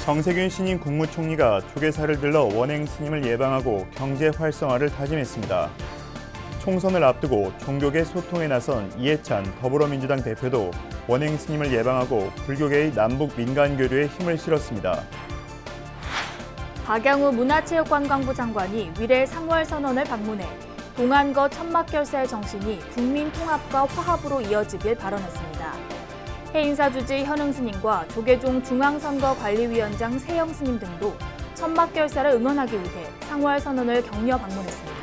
정세균 신임 국무총리가 조계사를 들러 원행 스님을 예방하고 경제 활성화를 다짐했습니다. 총선을 앞두고 종교계 소통에 나선 이해찬 더불어민주당 대표도 원행 스님을 예방하고 불교계의 남북 민간 교류에 힘을 실었습니다. 박양우 문화체육관광부 장관이 위례 상월선언을 방문해 동안거 천막결사의 정신이 국민 통합과 화합으로 이어지길 발언했습니다. 해인사 주지 현흥 스님과 조계종 중앙선거관리위원장 세영 스님 등도 천막결사를 응원하기 위해 상월선언을 격려 방문했습니다.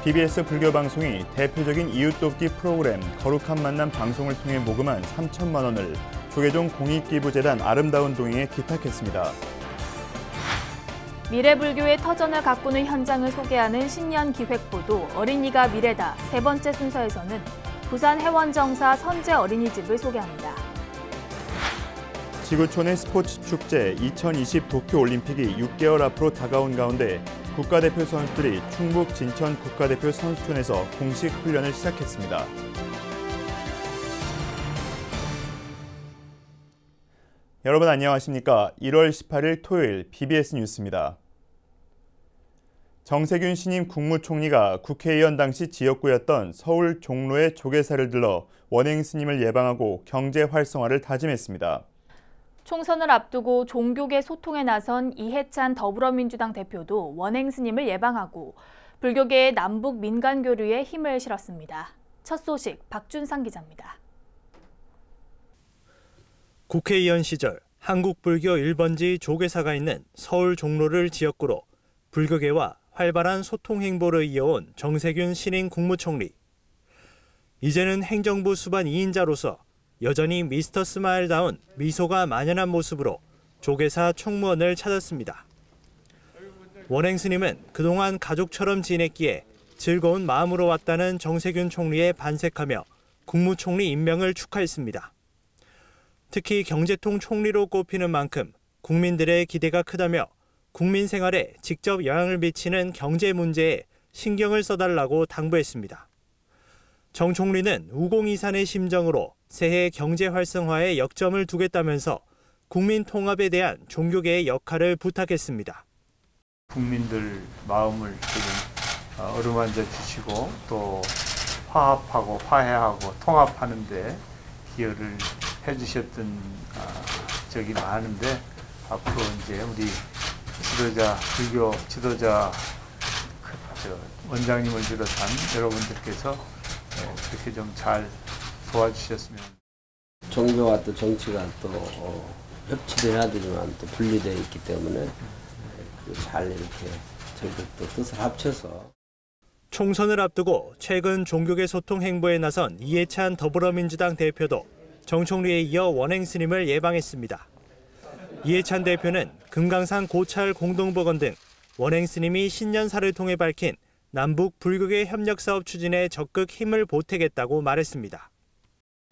PBS 불교방송이 대표적인 이웃돕기 프로그램 거룩한 만남 방송을 통해 모금한 3천만 원을 조계종 공익기부재단 아름다운 동행에 기탁했습니다. 미래불교의 터전을 가꾸는 현장을 소개하는 신년 기획보도 어린이가 미래다 세 번째 순서에서는 부산 해원정사 선재 어린이집을 소개합니다. 지구촌의 스포츠 축제 2020 도쿄올림픽이 6개월 앞으로 다가온 가운데 국가대표 선수들이 충북 진천 국가대표 선수촌에서 공식 훈련을 시작했습니다. 여러분 안녕하십니까? 1월 18일 토요일 BBS 뉴스입니다. 정세균 신임 국무총리가 국회의원 당시 지역구였던 서울 종로의 조계사를 들러 원행 스님을 예방하고 경제 활성화를 다짐했습니다. 총선을 앞두고 종교계 소통에 나선 이해찬 더불어민주당 대표도 원행 스님을 예방하고 불교계의 남북 민간 교류에 힘을 실었습니다. 첫 소식 박준상 기자입니다. 국회의원 시절 한국불교 1번지 조계사가 있는 서울 종로를 지역구로 불교계와 활발한 소통 행보를 이어온 정세균 신임 국무총리. 이제는 행정부 수반 2인자로서 여전히 미스터 스마일다운 미소가 만연한 모습으로 조계사 총무원을 찾았습니다. 원행 스님은 그동안 가족처럼 지냈기에 즐거운 마음으로 왔다는 정세균 총리에 반색하며 국무총리 임명을 축하했습니다. 특히 경제통 총리로 꼽히는 만큼 국민들의 기대가 크다며 국민 생활에 직접 영향을 미치는 경제 문제에 신경을 써달라고 당부했습니다. 정 총리는 우공이산의 심정으로 새해 경제 활성화에 역점을 두겠다면서 국민 통합에 대한 종교계의 역할을 부탁했습니다. 국민들 마음을 지금 어루만져 주시고 또 화합하고 화해하고 통합하는 데 기여를 해주셨던 적이 많은데 앞으로 이제 우리 지도자, 불교 지도자 원장님을 비롯한 여러분들께서 그렇게 좀 잘 도와주셨으면. 종교와 또 정치가 또 협치돼야 되지만 또 분리되어 있기 때문에 잘 이렇게 저희들 또 뜻을 합쳐서. 총선을 앞두고 최근 종교계 소통 행보에 나선 이해찬 더불어민주당 대표도 정 총리에 이어 원행 스님을 예방했습니다. 이해찬 대표는 금강산 고찰 공동법원 등 원행 스님이 신년사를 통해 밝힌 남북 불교계 협력 사업 추진에 적극 힘을 보태겠다고 말했습니다.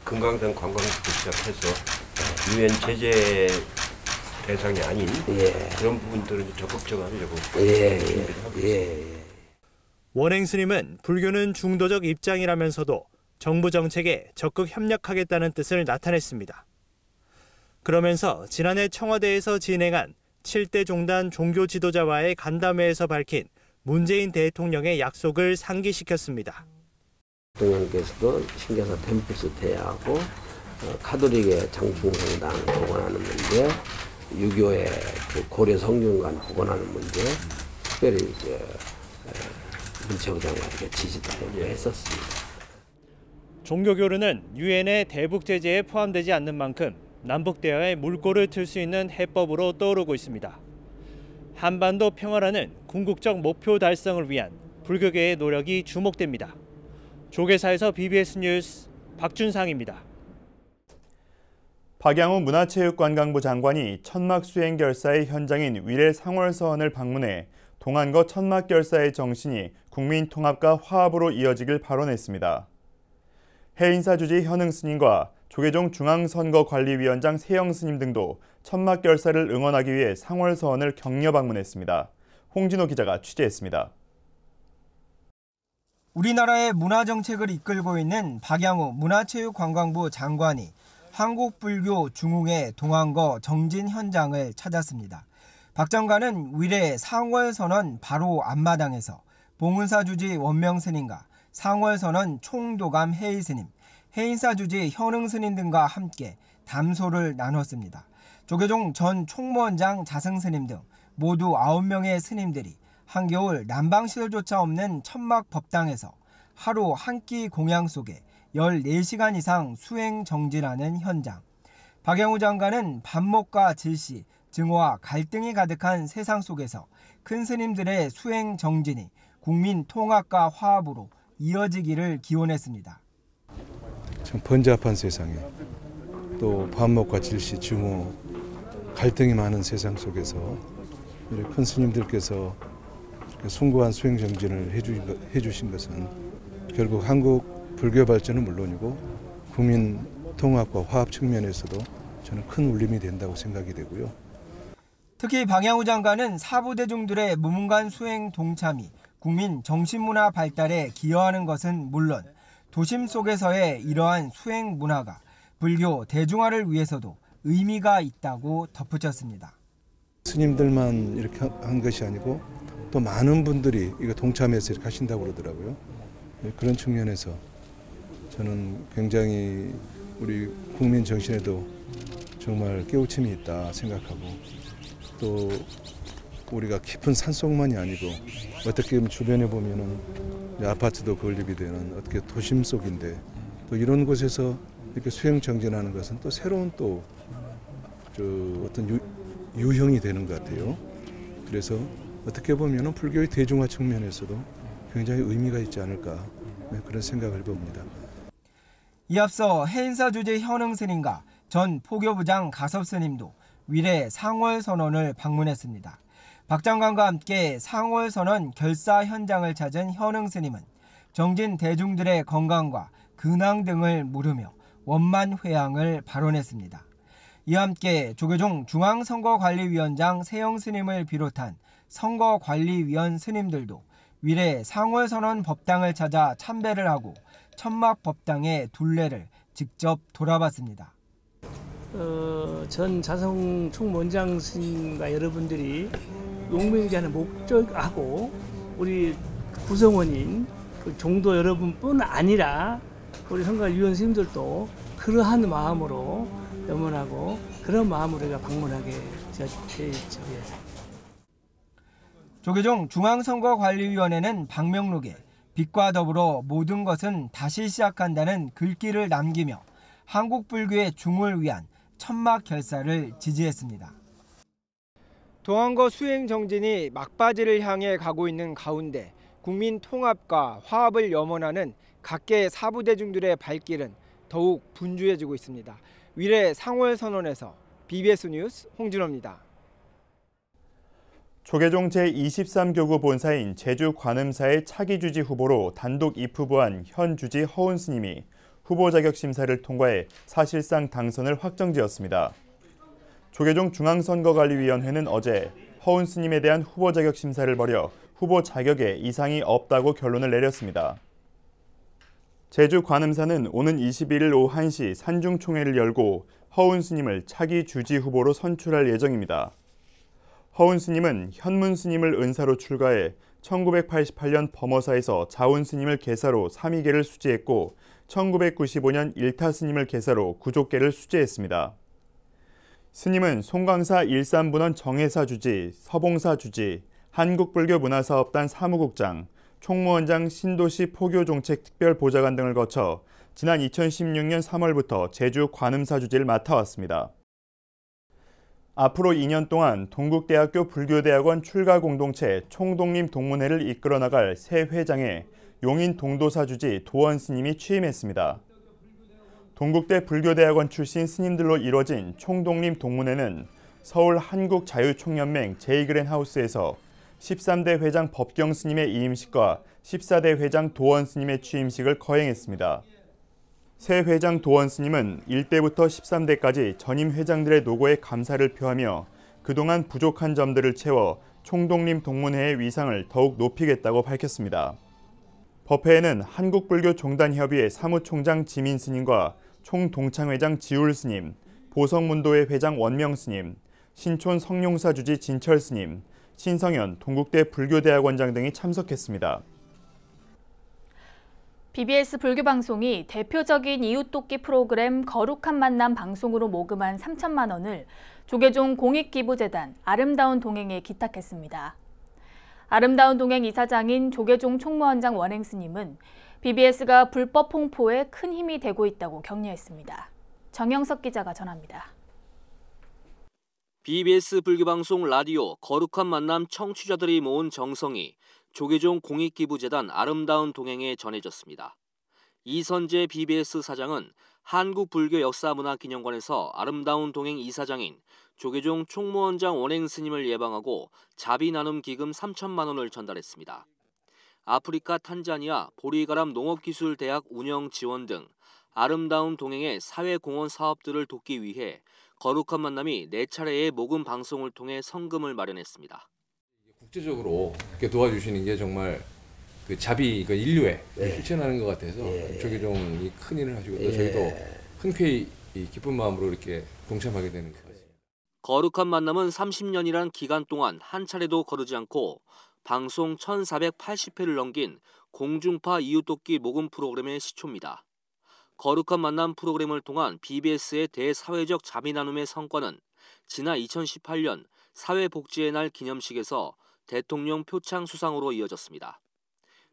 금강산 관광지부터 시작해서 유엔 제재 대상이 아닌 그런 부분들은 적극적으로 하려고 준비를 하고 있습니다. 원행 스님은 불교는 중도적 입장이라면서도 정부 정책에 적극 협력하겠다는 뜻을 나타냈습니다. 그러면서 지난해 청와대에서 진행한 7대 종단 종교 지도자와의 간담회에서 밝힌 문재인 대통령의 약속을 상기시켰습니다. 대통령께서도 신교사 템플스 대하고 카톨릭의 장충성당 복원하는 문제, 유교의 고려 성균관 복원하는 문제, 특별히 문체부 장관에게 지시를 했었습니다. 종교교류는 유엔의 대북 제재에 포함되지 않는 만큼 남북 대화에 물꼬를 틀 수 있는 해법으로 떠오르고 있습니다. 한반도 평화라는 궁극적 목표 달성을 위한 불교계의 노력이 주목됩니다. 조계사에서 BBS 뉴스 박준상입니다. 박양우 문화체육관광부 장관이 천막수행결사의 현장인 위례 상월서원을 방문해 동안거 천막결사의 정신이 국민 통합과 화합으로 이어지길 발언했습니다. 해인사 주지 현흥 스님과 조계종 중앙선거관리위원장 세영 스님 등도 천막결사를 응원하기 위해 상월서원을 격려 방문했습니다. 홍진호 기자가 취재했습니다. 우리나라의 문화정책을 이끌고 있는 박양우 문화체육관광부 장관이 한국불교 중흥회 동안거 정진 현장을 찾았습니다. 박 장관은 위례 상월선언 바로 앞마당에서 봉은사 주지 원명 스님과 상월선언 총도감 해의 스님, 해인사 주지 현흥 스님 등과 함께 담소를 나눴습니다. 조계종 전 총무원장 자승 스님 등 모두 9명의 스님들이 한겨울 난방시설조차 없는 천막 법당에서 하루 한 끼 공양 속에 14시간 이상 수행 정진하는 현장. 박영우 장관은 반목과 질시, 증오와 갈등이 가득한 세상 속에서 큰 스님들의 수행 정진이 국민 통합과 화합으로 이어지기를 기원했습니다. 참 번잡한 세상에 또 반목과 질시, 증오, 갈등이 많은 세상 속에서 이렇게 큰 스님들께서 숭고한 수행 정진을 해주신 것은 결국 한국 불교 발전은 물론이고 국민 통합과 화합 측면에서도 저는 큰 울림이 된다고 생각이 되고요. 특히 박영우 장관은 사부대중들의 무문관 수행 동참이 국민 정신문화 발달에 기여하는 것은 물론 도심 속에서의 이러한 수행 문화가 불교 대중화를 위해서도 의미가 있다고 덧붙였습니다. 스님들만 이렇게 한 것이 아니고 또 많은 분들이 이거 동참해서 이렇게 하신다고 그러더라고요. 그런 측면에서 저는 굉장히 우리 국민 정신에도 정말 깨우침이 있다 생각하고 또 우리가 깊은 산속만이 아니고 어떻게 보면 주변에 보면은 아파트도 건립이 되는 어떻게 도심 속인데 또 이런 곳에서 이렇게 수행 정진하는 것은 또 새로운 또 어떤 유형이 되는 것 같아요. 그래서 어떻게 보면은 불교의 대중화 측면에서도 굉장히 의미가 있지 않을까 그런 생각을 해봅니다. 이 앞서 해인사 주지 현흥 스님과 전 포교부장 가섭 스님도 위례 상월선언을 방문했습니다. 박 장관과 함께 상월선언 결사 현장을 찾은 현흥 스님은 정진 대중들의 건강과 근황 등을 물으며 원만회향을 발언했습니다. 이와 함께 조계종 중앙선거관리위원장 세영 스님을 비롯한 선거관리위원 스님들도 위례 상월선언 법당을 찾아 참배를 하고 천막 법당의 둘레를 직접 돌아봤습니다. 전 자성 총무원장 스님과 여러분들이 용맹자는 목적하고 우리 구성원인 그 종도 여러분뿐 아니라 우리 선거위원 스님들도 그러한 마음으로 염원하고 그런 마음으로 우리가 방문하게 되었죠. 조계종 중앙선거관리위원회는 방명록에 빛과 더불어 모든 것은 다시 시작한다는 글귀를 남기며 한국불교의 중을 위한 천막 결사를 지지했습니다. 동안거 수행 정진이 막바지를 향해 가고 있는 가운데 국민 통합과 화합을 염원하는 각계 사부대중들의 발길은 더욱 분주해지고 있습니다. 위례 상월선언에서 BBS 뉴스 홍진호입니다. 조계종 제23교구 본사인 제주 관음사의 차기 주지 후보로 단독 입후보한 현 주지 허운 스님이 후보 자격 심사를 통과해 사실상 당선을 확정지었습니다. 조계종 중앙선거관리위원회는 어제 허운 스님에 대한 후보 자격 심사를 벌여 후보 자격에 이상이 없다고 결론을 내렸습니다. 제주 관음사는 오는 21일 오후 1시 산중총회를 열고 허운 스님을 차기 주지 후보로 선출할 예정입니다. 허운 스님은 현문 스님을 은사로 출가해 1988년 범어사에서 자운 스님을 계사로 3위계를 수지했고 1995년 일타 스님을 계사로 구족계를 수지했습니다. 스님은 송광사 일산분원 정회사 주지, 서봉사 주지, 한국불교문화사업단 사무국장, 총무원장 신도시 포교정책특별보좌관 등을 거쳐 지난 2016년 3월부터 제주 관음사 주지를 맡아왔습니다. 앞으로 2년 동안 동국대학교 불교대학원 출가공동체 총독림 동문회를 이끌어 나갈 새 회장에 용인 동도사 주지 도원 스님이 취임했습니다. 동국대 불교대학원 출신 스님들로 이뤄진 총독림 동문회는 서울 한국자유총연맹 제2그랜하우스에서 13대 회장 법경 스님의 이임식과 14대 회장 도원 스님의 취임식을 거행했습니다. 새 회장 도원 스님은 1대부터 13대까지 전임 회장들의 노고에 감사를 표하며 그동안 부족한 점들을 채워 총독림 동문회의 위상을 더욱 높이겠다고 밝혔습니다. 법회에는 한국불교종단협의회 사무총장 지민 스님과 총동창회장 지울 스님, 보성문도회 회장 원명 스님, 신촌 성룡사 주지 진철 스님, 신성현 동국대 불교대학원장 등이 참석했습니다. BBS 불교방송이 대표적인 이웃돕기 프로그램 거룩한 만남 방송으로 모금한 3천만 원을 조계종 공익기부재단 아름다운 동행에 기탁했습니다. 아름다운 동행 이사장인 조계종 총무원장 원행 스님은 BBS가 불법 홍보에 큰 힘이 되고 있다고 격려했습니다. 정영석 기자가 전합니다. BBS 불교방송 라디오 거룩한 만남 청취자들이 모은 정성이 조계종 공익기부재단 아름다운 동행에 전해졌습니다. 이선재 BBS 사장은 한국불교역사문화기념관에서 아름다운 동행 이사장인 조계종 총무원장 원행 스님을 예방하고 자비 나눔 기금 3천만 원을 전달했습니다. 아프리카 탄자니아 보리가람 농업기술대학 운영 지원 등 아름다운 동행의 사회공헌 사업들을 돕기 위해 거룩한 만남이 4차례의 모금 방송을 통해 성금을 마련했습니다. 국제적으로 이렇게 도와주시는 게 정말 그 자비 그 인류에 실천하는 것 같아서 조계종이 큰 일을 하시고 또 저희도 흔쾌히 기쁜 마음으로 이렇게 동참하게 되는 것 같습니다. 거룩한 만남은 30년이란 기간 동안 한 차례도 거르지 않고 방송 1480회를 넘긴 공중파 이웃돕기 모금 프로그램의 시초입니다. 거룩한 만남 프로그램을 통한 BBS의 대사회적 자비 나눔의 성과는 지난 2018년 사회복지의 날 기념식에서 대통령 표창 수상으로 이어졌습니다.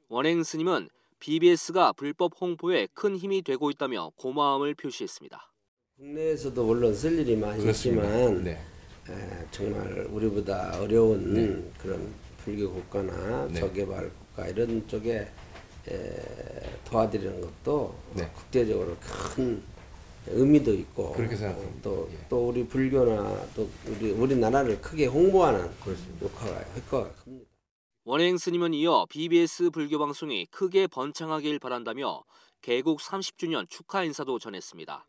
원행 스님은 BBS가 불법 홍보에 큰 힘이 되고 있다며 고마움을 표시했습니다. 국내에서도 물론 쓸 일이 많이 있지만 정말 우리보다 어려운 그런 불교 국가나 저개발 국가 이런 쪽에 도와드리는 것도 국제적으로 큰 의미도 있고 그렇게 생각합니다. 또 우리 불교나 또 우리나라를 크게 홍보하는 효과가 큽니다. 원행 스님은 이어 BBS 불교방송이 크게 번창하길 바란다며 개국 30주년 축하 인사도 전했습니다.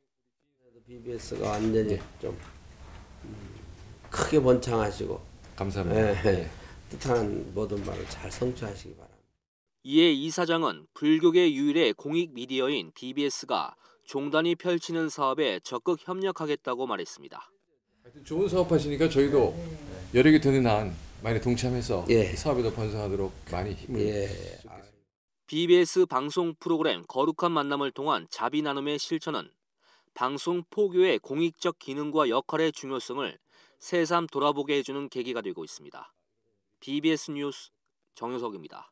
BBS가 완전히 좀 크게 번창하시고 감사합니다. 뜻하는 모든 말을 잘 성취하시기 바랍니다. 이에 이 사장은 불교계 유일의 공익 미디어인 BBS가 종단이 펼치는 사업에 적극 협력하겠다고 말했습니다. 좋은 사업 하시니까 저희도 여력이 되는 한 많이 동참해서 사업에도 번성하도록 많이 힘을 쏟겠습니다. BBS 방송 프로그램 거룩한 만남을 통한 자비 나눔의 실천은 방송 포교의 공익적 기능과 역할의 중요성을 새삼 돌아보게 해주는 계기가 되고 있습니다. BBS 뉴스 정효석입니다.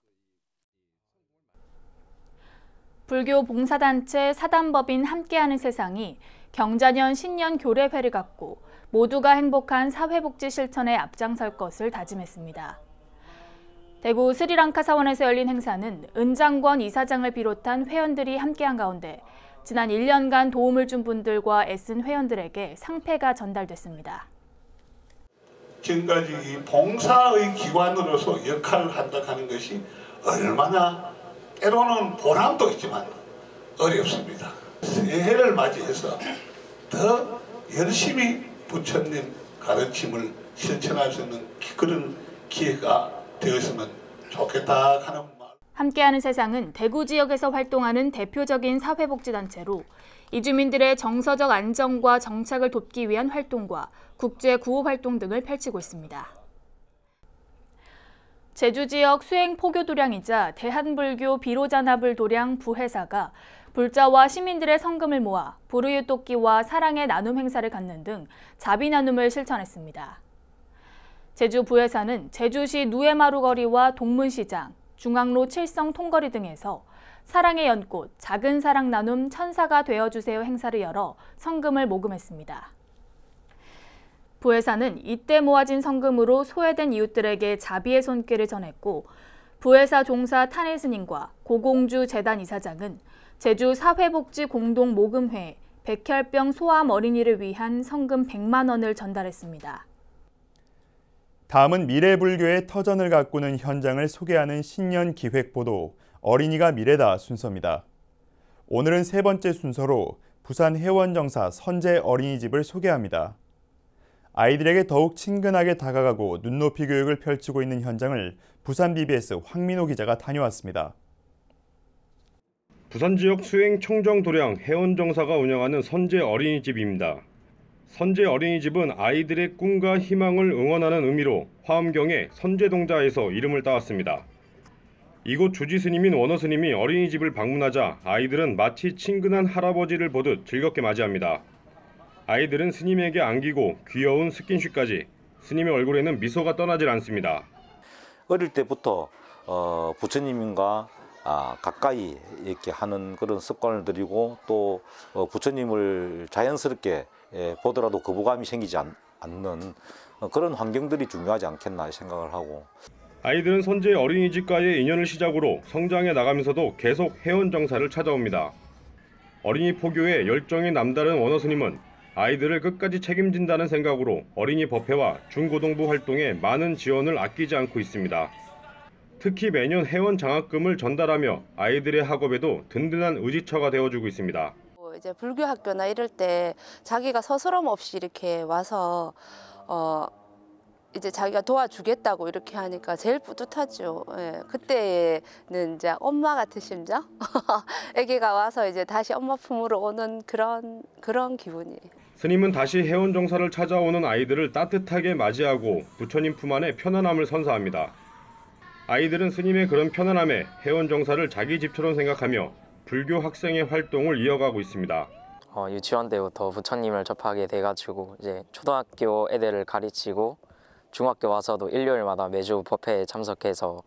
불교 봉사단체 사단법인 함께하는 세상이 경자년 신년 교례회를 갖고 모두가 행복한 사회복지 실천에 앞장설 것을 다짐했습니다. 대구 스리랑카 사원에서 열린 행사는 은장권 이사장을 비롯한 회원들이 함께한 가운데 지난 1년간 도움을 준 분들과 애쓴 회원들에게 상패가 전달됐습니다. 지금까지 이 봉사의 기관으로서 역할을 한다 하는 것이 얼마나 때로는 보람도 있지만 어렵습니다. 새해를 맞이해서 더 열심히 부처님 가르침을 실천할 수 있는 그런 기회가 되었으면 좋겠다 하는 말. 함께하는 세상은 대구 지역에서 활동하는 대표적인 사회복지단체로 이주민들의 정서적 안정과 정착을 돕기 위한 활동과 국제 구호 활동 등을 펼치고 있습니다. 제주 지역 수행 포교 도량이자 대한불교 비로자나불 도량 부회사가 불자와 시민들의 성금을 모아 불우유 돕기와 사랑의 나눔 행사를 갖는 등 자비 나눔을 실천했습니다. 제주 부회사는 제주시 누에마루 거리와 동문시장, 중앙로 7성 통거리 등에서 사랑의 연꽃, 작은 사랑 나눔 천사가 되어주세요 행사를 열어 성금을 모금했습니다. 부회사는 이때 모아진 성금으로 소외된 이웃들에게 자비의 손길을 전했고 부회사 종사 탄해 스님과 고공주 재단 이사장은 제주 사회복지 공동 모금회 백혈병 소아암 어린이를 위한 성금 100만 원을 전달했습니다. 다음은 미래불교의 터전을 가꾸는 현장을 소개하는 신년 기획보도 어린이가 미래다 순서입니다. 오늘은 세 번째 순서로 부산 해원정사 선재 어린이집을 소개합니다. 아이들에게 더욱 친근하게 다가가고 눈높이 교육을 펼치고 있는 현장을 부산 BBS 황민호 기자가 다녀왔습니다. 부산 지역 수행 청정도량 해원정사가 운영하는 선제 어린이집입니다. 선제 어린이집은 아이들의 꿈과 희망을 응원하는 의미로 화엄경의 선제동자에서 이름을 따왔습니다. 이곳 주지 스님인 원어 스님이 어린이집을 방문하자 아이들은 마치 친근한 할아버지를 보듯 즐겁게 맞이합니다. 아이들은 스님에게 안기고 귀여운 스킨십까지, 스님의 얼굴에는 미소가 떠나질 않습니다. 어릴 때부터 부처님과 가까이 이렇게 하는 그런 습관을 들이고 또 부처님을 자연스럽게 보더라도 거부감이 생기지 않는 그런 환경들이 중요하지 않겠나 생각을 하고, 아이들은 선제 어린이집과의 인연을 시작으로 성장해 나가면서도 계속 해원정사를 찾아옵니다. 어린이 포교에 열정이 남다른 원어 스님은 아이들을 끝까지 책임진다는 생각으로 어린이 법회와 중고등부 활동에 많은 지원을 아끼지 않고 있습니다. 특히 매년 회원 장학금을 전달하며 아이들의 학업에도 든든한 의지처가 되어주고 있습니다. 이제 불교 학교나 이럴 때 자기가 서스럼 없이 이렇게 와서 이제 자기가 도와주겠다고 이렇게 하니까 제일 뿌듯하죠. 예, 그때는 이제 엄마 같은 심정? 아기가 와서 이제 다시 엄마 품으로 오는 그런 기분이에요. 스님은 다시 해원정사를 찾아오는 아이들을 따뜻하게 맞이하고 부처님 품 안에 편안함을 선사합니다. 아이들은 스님의 그런 편안함에 해원정사를 자기 집처럼 생각하며 불교 학생의 활동을 이어가고 있습니다. 유치원 때부터 부처님을 접하게 돼가지고 이제 초등학교 애들을 가르치고 중학교 와서도 일요일마다 매주 법회에 참석해서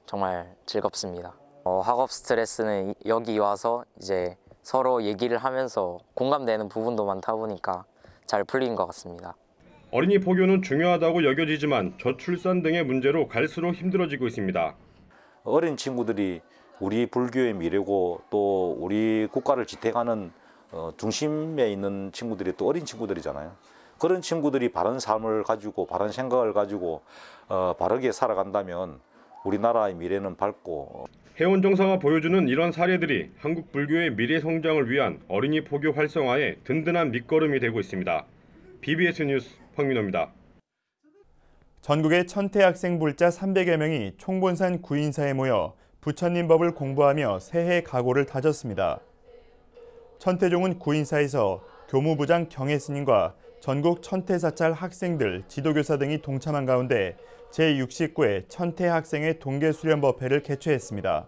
정말 즐겁습니다. 학업 스트레스는 여기 와서 이제 서로 얘기를 하면서 공감되는 부분도 많다 보니까 잘 풀린 것 같습니다. 어린이 포교는 중요하다고 여겨지지만 저출산 등의 문제로 갈수록 힘들어지고 있습니다. 어린 친구들이 우리 불교의 미래고 또 우리 국가를 지탱하는 중심에 있는 친구들이 또 어린 친구들이잖아요. 그런 친구들이 바른 삶을 가지고 바른 생각을 가지고 바르게 살아간다면 우리나라의 미래는 밝고, 해원정사가 보여주는 이런 사례들이 한국 불교의 미래 성장을 위한 어린이 포교 활성화에 든든한 밑거름이 되고 있습니다. BBS 뉴스 황민호입니다. 전국의 천태 학생 불자 300여 명이 총본산 구인사에 모여 부처님 법을 공부하며 새해 각오를 다졌습니다. 천태종은 구인사에서 교무부장 경혜스님과 전국 천태사찰 학생들, 지도교사 등이 동참한 가운데 제69회 천태학생의 동계수련법회를 개최했습니다.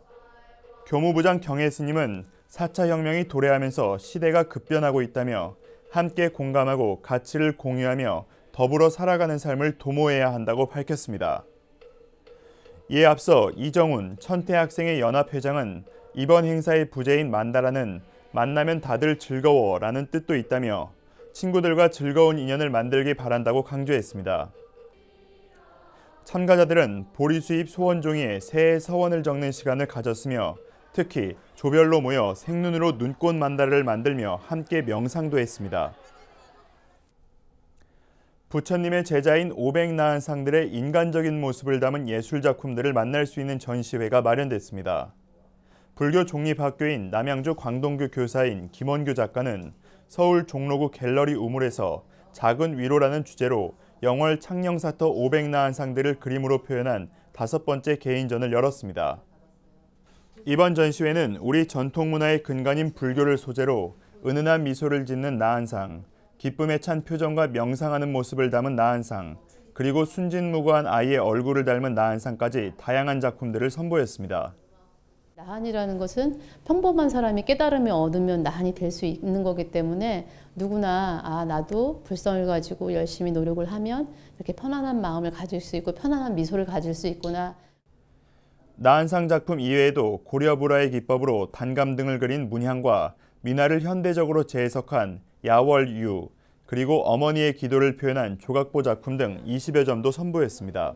교무부장 경혜스님은 4차 혁명이 도래하면서 시대가 급변하고 있다며 함께 공감하고 가치를 공유하며 더불어 살아가는 삶을 도모해야 한다고 밝혔습니다. 이에 앞서 이정훈 천태학생의 연합회장은 이번 행사의 부제인 만다라는 만나면 다들 즐거워라는 뜻도 있다며 친구들과 즐거운 인연을 만들기 바란다고 강조했습니다. 참가자들은 보리수입 소원 종이에 새해 서원을 적는 시간을 가졌으며 특히 조별로 모여 생눈으로 눈꽃 만다를 만들며 함께 명상도 했습니다. 부처님의 제자인 500나은상들의 인간적인 모습을 담은 예술작품들을 만날 수 있는 전시회가 마련됐습니다. 불교 종립학교인 남양주 광동교 교사인 김원규 작가는 서울 종로구 갤러리 우물에서 작은 위로라는 주제로 영월 창녕사터 500나은상들을 그림으로 표현한 5번째 개인전을 열었습니다. 이번 전시회는 우리 전통문화의 근간인 불교를 소재로 은은한 미소를 짓는 나은상, 기쁨에 찬 표정과 명상하는 모습을 담은 나은상, 그리고 순진무구한 아이의 얼굴을 닮은 나은상까지 다양한 작품들을 선보였습니다. 나한이라는 것은 평범한 사람이 깨달음을 얻으면 나한이 될 수 있는 거기 때문에 누구나 나도 불성을 가지고 열심히 노력을 하면 이렇게 편안한 마음을 가질 수 있고 편안한 미소를 가질 수 있구나. 나은상 작품 이외에도 고려불화의 기법으로 단감 등을 그린 문향과 미나를 현대적으로 재해석한 야월유, 그리고 어머니의 기도를 표현한 조각보 작품 등 20여 점도 선보였습니다.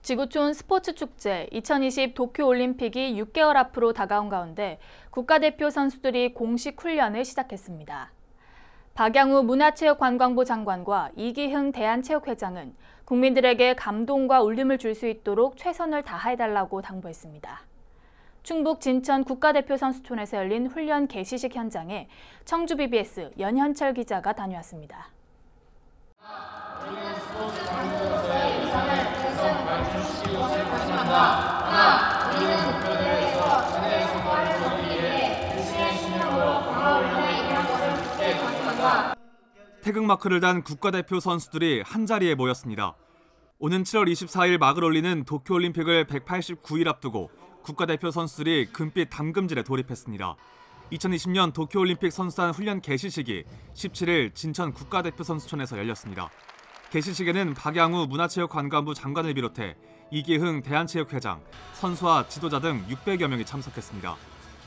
지구촌 스포츠축제 2020 도쿄올림픽이 6개월 앞으로 다가온 가운데 국가대표 선수들이 공식 훈련을 시작했습니다. 박양우 문화체육관광부 장관과 이기흥 대한체육회장은 국민들에게 감동과 울림을 줄 수 있도록 최선을 다해달라고 당부했습니다. 충북 진천 국가대표 선수촌에서 열린 훈련 개시식 현장에 청주 BBS 연현철 기자가 다녀왔습니다. 우리는 목표를 위해서 태극마크를 단 국가대표 선수들이 한자리에 모였습니다. 오는 7월 24일 막을 올리는 도쿄올림픽을 189일 앞두고 국가대표 선수들이 금빛 담금질에 돌입했습니다. 2020년 도쿄올림픽 선수단 훈련 개시식이 17일 진천 국가대표 선수촌에서 열렸습니다. 개시식에는 박양우 문화체육관광부 장관을 비롯해 이기흥 대한체육회장, 선수와 지도자 등 600여 명이 참석했습니다.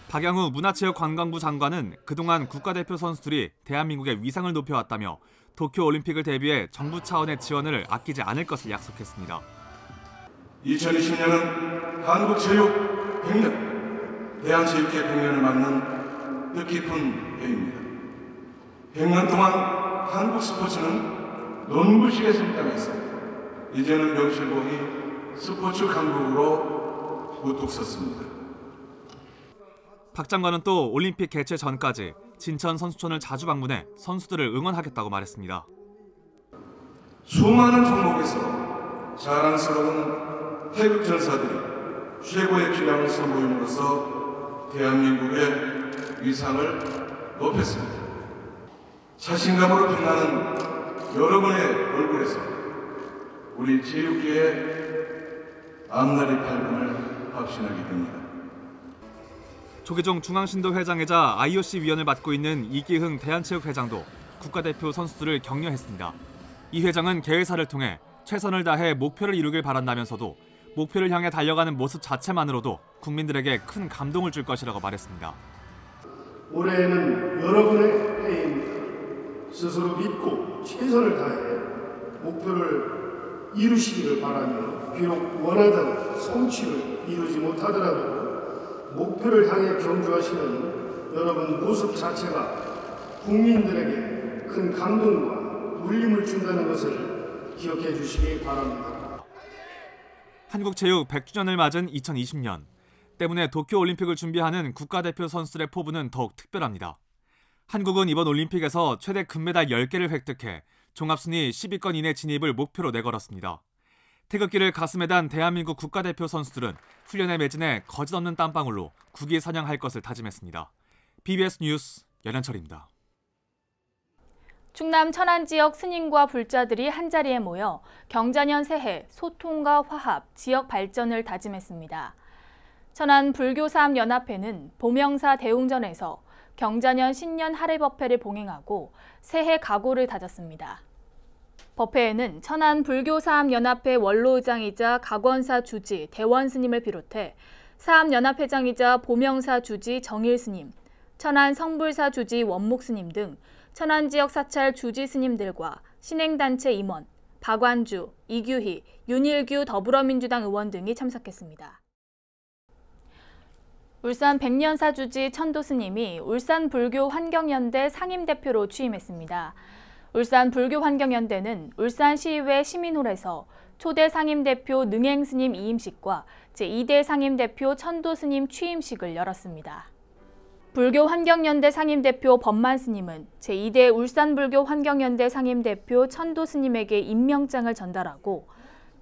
박양우 문화체육관광부 장관은 그동안 국가대표 선수들이 대한민국의 위상을 높여왔다며 도쿄올림픽을 대비해 정부 차원의 지원을 아끼지 않을 것을 약속했습니다. 2020년은 한국체육 100년, 대한체육회 100년을 맞는 뜻깊은 해입니다. 100년 동안 한국 스포츠는 논구식의 성장에서 이제는 명실공히 스포츠 강국으로 우뚝 섰습니다. 박 장관은 또 올림픽 개최 전까지 진천 선수촌을 자주 방문해 선수들을 응원하겠다고 말했습니다. 수많은 종목에서 자랑스러운 태극 전사들이 최고의 기량을 선보임으로써 대한민국의 위상을 높였습니다. 자신감으로 빛나는 여러분의 얼굴에서 우리 체육계의 앞날의 밝음을 확신하게 됩니다. 조계종 중앙신도 회장이자 IOC 위원을 맡고 있는 이기흥 대한체육회장도 국가대표 선수들을 격려했습니다. 이 회장은 개회사를 통해 최선을 다해 목표를 이루길 바란다면서도 목표를 향해 달려가는 모습 자체만으로도 국민들에게 큰 감동을 줄 것이라고 말했습니다. 올해는 여러분의 해입니다. 스스로 믿고 최선을 다해 목표를 이루시기를 바라며 비록 원하던 성취를 이루지 못하더라도 목표를 향해 경주하시는 여러분 모습 자체가 국민들에게 큰 감동과 울림을 준다는 것을 기억해 주시기 바랍니다. 한국체육 100주년을 맞은 2020년 때문에 도쿄올림픽을 준비하는 국가대표 선수들의 포부는 더욱 특별합니다. 한국은 이번 올림픽에서 최대 금메달 10개를 획득해 종합순위 10위권 이내 진입을 목표로 내걸었습니다. 태극기를 가슴에 단 대한민국 국가대표 선수들은 훈련에 매진해 거짓없는 땀방울로 국위선양할 것을 다짐했습니다. BBS 뉴스 연현철입니다. 충남 천안 지역 스님과 불자들이 한자리에 모여 경자년 새해 소통과 화합, 지역 발전을 다짐했습니다. 천안 불교사암연합회는 보명사 대웅전에서 경자년 신년 할애법회를 봉행하고 새해 각오를 다졌습니다. 법회에는 천안 불교사암연합회 원로의장이자 각원사 주지 대원 스님을 비롯해 사암연합회장이자 보명사 주지 정일 스님, 천안 성불사 주지 원목 스님 등 천안 지역 사찰 주지 스님들과 신행단체 임원, 박완주, 이규희, 윤일규 더불어민주당 의원 등이 참석했습니다. 울산 백년사 주지 천도 스님이 울산 불교 환경연대 상임대표로 취임했습니다. 울산 불교환경연대는 울산시의회 시민홀에서 초대 상임대표 능행스님 이임식과 제2대 상임대표 천도스님 취임식을 열었습니다. 불교환경연대 상임대표 법만스님은 제2대 울산불교환경연대 상임대표 천도스님에게 임명장을 전달하고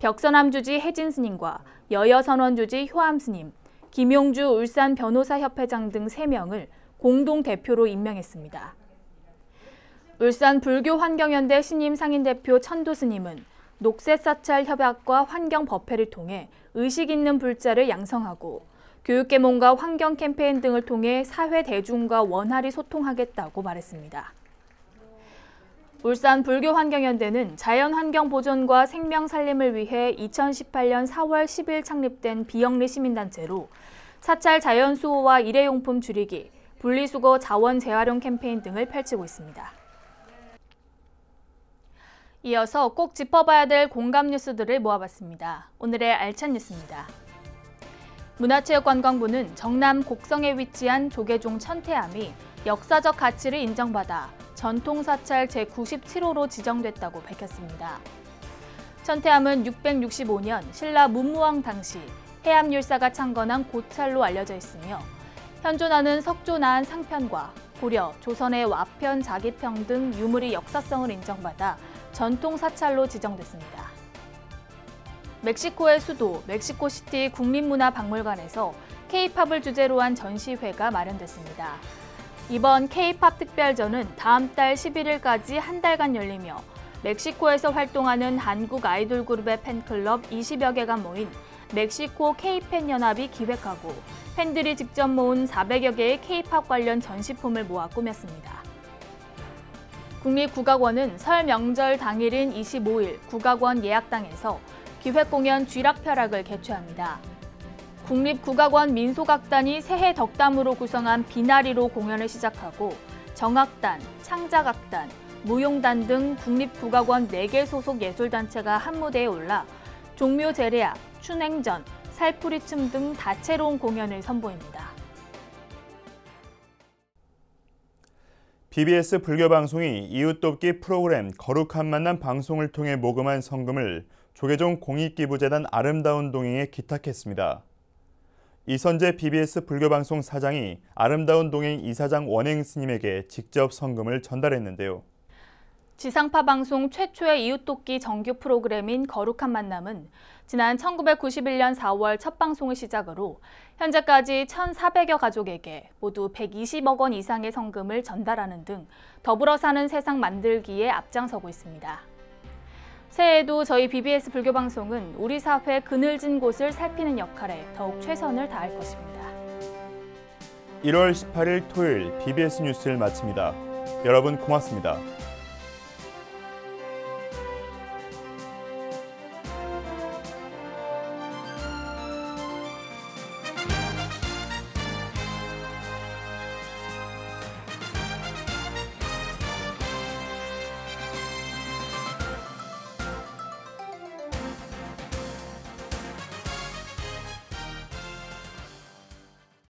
벽선암주지 혜진스님과 여여선원주지 효암스님, 김용주 울산변호사협회장 등 3명을 공동대표로 임명했습니다. 울산 불교환경연대 신임 상임대표 천도스님은 녹색사찰 협약과 환경법회를 통해 의식 있는 불자를 양성하고 교육계몽과 환경 캠페인 등을 통해 사회 대중과 원활히 소통하겠다고 말했습니다. 울산 불교환경연대는 자연환경 보존과 생명 살림을 위해 2018년 4월 10일 창립된 비영리 시민단체로 사찰 자연수호와 일회용품 줄이기, 분리수거 자원 재활용 캠페인 등을 펼치고 있습니다. 이어서 꼭 짚어봐야 될 공감 뉴스들을 모아봤습니다. 오늘의 알찬 뉴스입니다. 문화체육관광부는 정남 곡성에 위치한 조계종 천태암이 역사적 가치를 인정받아 전통사찰 제97호로 지정됐다고 밝혔습니다. 천태암은 665년 신라 문무왕 당시 해암율사가 창건한 고찰로 알려져 있으며 현존하는 석조나한 상편과 고려, 조선의 와편, 자기평 등 유물이 역사성을 인정받아 전통사찰로 지정됐습니다. 멕시코의 수도 멕시코시티 국립문화박물관에서 K-팝을 주제로 한 전시회가 마련됐습니다. 이번 K-팝 특별전은 다음 달 11일까지 한 달간 열리며 멕시코에서 활동하는 한국 아이돌 그룹의 팬클럽 20여 개가 모인 멕시코 K-팬 연합이 기획하고 팬들이 직접 모은 400여 개의 K-팝 관련 전시품을 모아 꾸몄습니다. 국립국악원은 설 명절 당일인 25일 국악원 예약당에서 기획공연 쥐락펴락을 개최합니다. 국립국악원 민속악단이 새해 덕담으로 구성한 비나리로 공연을 시작하고 정악단, 창작악단, 무용단 등 국립국악원 4개 소속 예술단체가 한 무대에 올라 종묘 제례악, 춘행전, 살풀이춤 등 다채로운 공연을 선보입니다. BBS 불교방송이 이웃돕기 프로그램 거룩한 만남 방송을 통해 모금한 성금을 조계종 공익기부재단 아름다운 동행에 기탁했습니다. 이선재 BBS 불교방송 사장이 아름다운 동행 이사장 원행 스님에게 직접 성금을 전달했는데요. 지상파 방송 최초의 이웃돕기 정규 프로그램인 거룩한 만남은 지난 1991년 4월 첫 방송을 시작으로 현재까지 1,400여 가족에게 모두 120억 원 이상의 성금을 전달하는 등 더불어 사는 세상 만들기에 앞장서고 있습니다. 새해에도 저희 BBS 불교방송은 우리 사회 그늘진 곳을 살피는 역할에 더욱 최선을 다할 것입니다. 1월 18일 토요일 BBS 뉴스를 마칩니다. 여러분 고맙습니다.